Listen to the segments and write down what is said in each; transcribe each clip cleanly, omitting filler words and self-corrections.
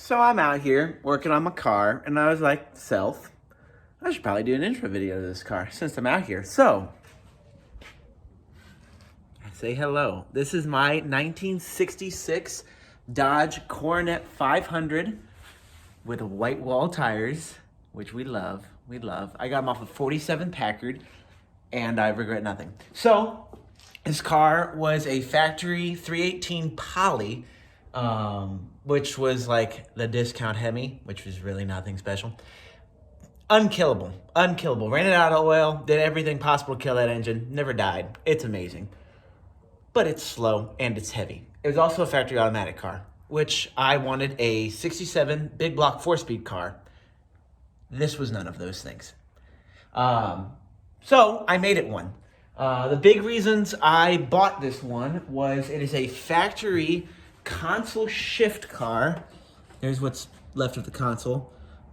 So I'm out here working on my car, and I was like, I should probably do an intro video to this car since I'm out here. So, say hello. This is my 1966 Dodge Coronet 500 with white wall tires, which we love. I got them off of 47 Packard, and I regret nothing. So, this car was a factory 318 Poly, which was like the discount Hemi, which was really nothing special. Unkillable. Ran it out of oil, did everything possible to kill that engine, never died. It's amazing. But it's slow and it's heavy. It was also a factory automatic car, which I wanted a 67 big block 4-speed car. This was none of those things. So I made it one. The big reasons I bought this one was it is a factory console shift car. There's what's left of the console.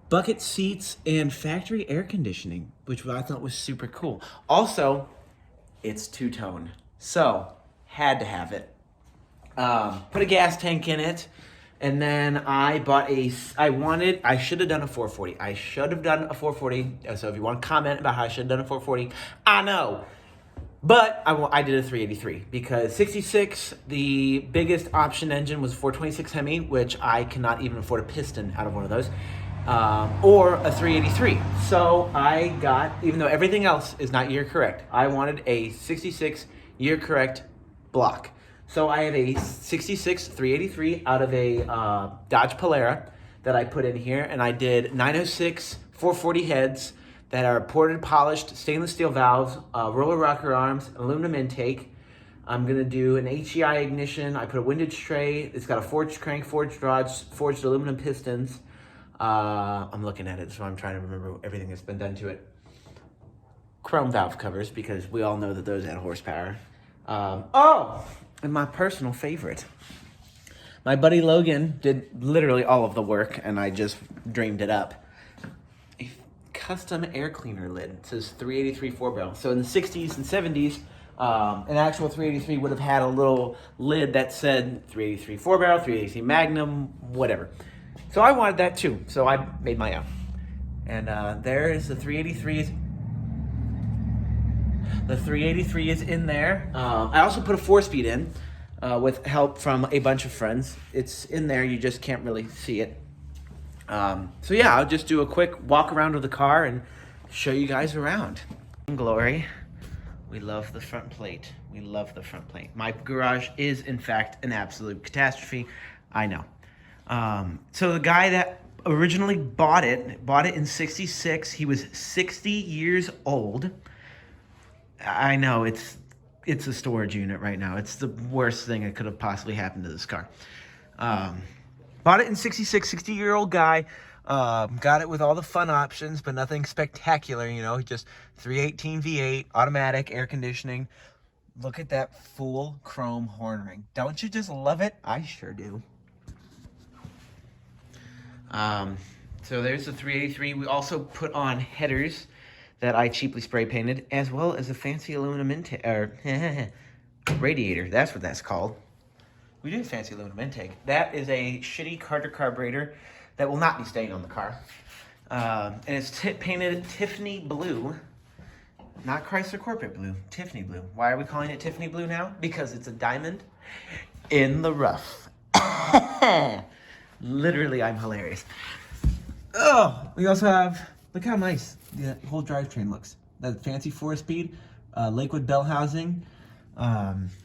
Bucket seats and factory air conditioning, which I thought was super cool. Also, it's two-tone. So, had to have it. Put a gas tank in it. And then I bought I should have done a 440. I should have done a 440. So if you want to comment about how I should have done a 440, I know. But I did a 383 because 66, the biggest option engine was 426 Hemi, which I cannot even afford a piston out of one of those, or a 383. So I got, even though everything else is not year correct, I wanted a 66 year correct block. So I have a 66 383 out of a Dodge Polara that I put in here, and I did 906 440 heads that are ported, polished, stainless steel valves, roller rocker arms, aluminum intake. I'm gonna do an HEI ignition. I put a windage tray. It's got a forged crank, forged rods, forged aluminum pistons. I'm looking at it, so I'm trying to remember everything that's been done to it. Chrome valve covers, because we all know that those add horsepower. And my personal favorite. My buddy Logan did literally all of the work, and I just dreamed it up. A custom air cleaner lid. It says 383 4-barrel. So in the 60s and 70s, an actual 383 would have had a little lid that said 383 4-barrel, 383 Magnum, whatever. So I wanted that too, so I made my own. And there is the 383. The 383 is in there. I also put a 4-speed in with help from a bunch of friends. It's in there, you just can't really see it. So yeah, I'll just do a quick walk around of the car and show you guys around. Glory, we love the front plate. My garage is, in fact, an absolute catastrophe. I know. So the guy that originally bought it in 66. He was 60 years old. I know, it's a storage unit right now. It's the worst thing that could have possibly happened to this car. Bought it in 66, 60-year-old guy. Got it with all the fun options, but nothing spectacular, just 318 V8, automatic, air conditioning. Look at that full chrome horn ring. Don't you just love it? I sure do. So there's the 383. We also put on headers that I cheaply spray painted, as well as a fancy aluminum intake, radiator. That's what that's called. We did fancy aluminum intake. That is a shitty Carter carburetor that will not be staying on the car. And it's painted Tiffany blue, not Chrysler corporate blue, Tiffany blue. Why are we calling it Tiffany blue now? Because it's a diamond in the rough. Literally, I'm hilarious. Oh, we also have, look how nice the whole drivetrain looks. That fancy 4-speed, Lakewood bell housing,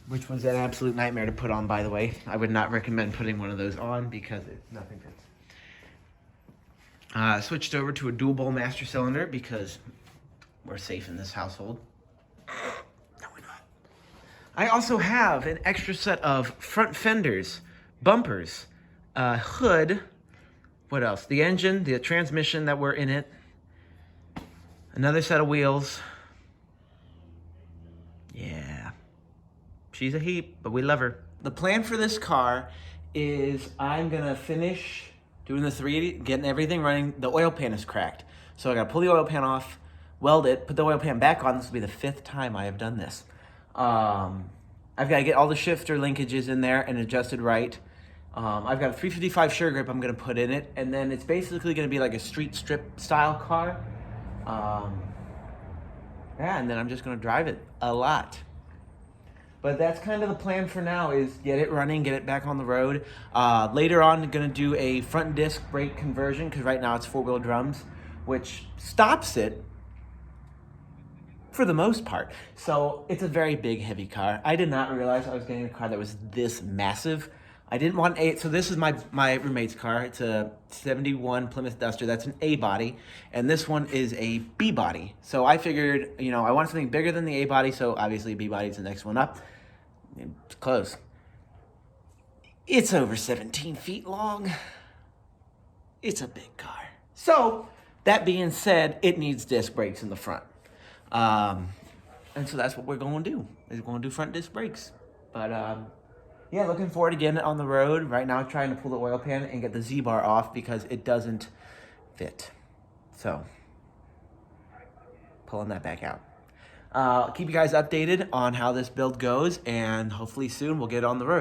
which was an absolute nightmare to put on, by the way. I would not recommend putting one of those on because nothing fits. Switched over to a dual bowl master cylinder because we're safe in this household. No, we're not. I also have an extra set of front fenders, bumpers, hood. What else? The engine, the transmission that were in it. Another set of wheels. Yeah. She's a heap, but we love her. The plan for this car is I'm going to finish doing the 380, getting everything running. The oil pan is cracked. So I got to pull the oil pan off, weld it, put the oil pan back on. This will be the 5th time I have done this. I've got to get all the shifter linkages in there and adjusted right. I've got a 355 Sure Grip I'm going to put in it, and then it's basically going to be like a street strip style car. Yeah, and then I'm just going to drive it a lot. But that's kind of the plan for now, is get it running, get it back on the road. Later on, I'm going to do a front disc brake conversion, because right now it's four-wheel drums, which stops it for the most part. So it's a very big, heavy car. I did not realize I was getting a car that was this massive. I didn't want so this is my roommate's car. It's a 71 Plymouth Duster. That's an A body. And this one is a B body. So I figured, you know, I want something bigger than the A body. So obviously B body is the next one up. It's close. It's over 17 feet long. It's a big car. So that being said, it needs disc brakes in the front. And so that's what we're going to do. We're going to do front disc brakes. But yeah, looking forward to getting it on the road. Right now, trying to pull the oil pan and get the Z-bar off because it doesn't fit. So, pulling that back out. Keep you guys updated on how this build goes, and hopefully soon we'll get it on the road.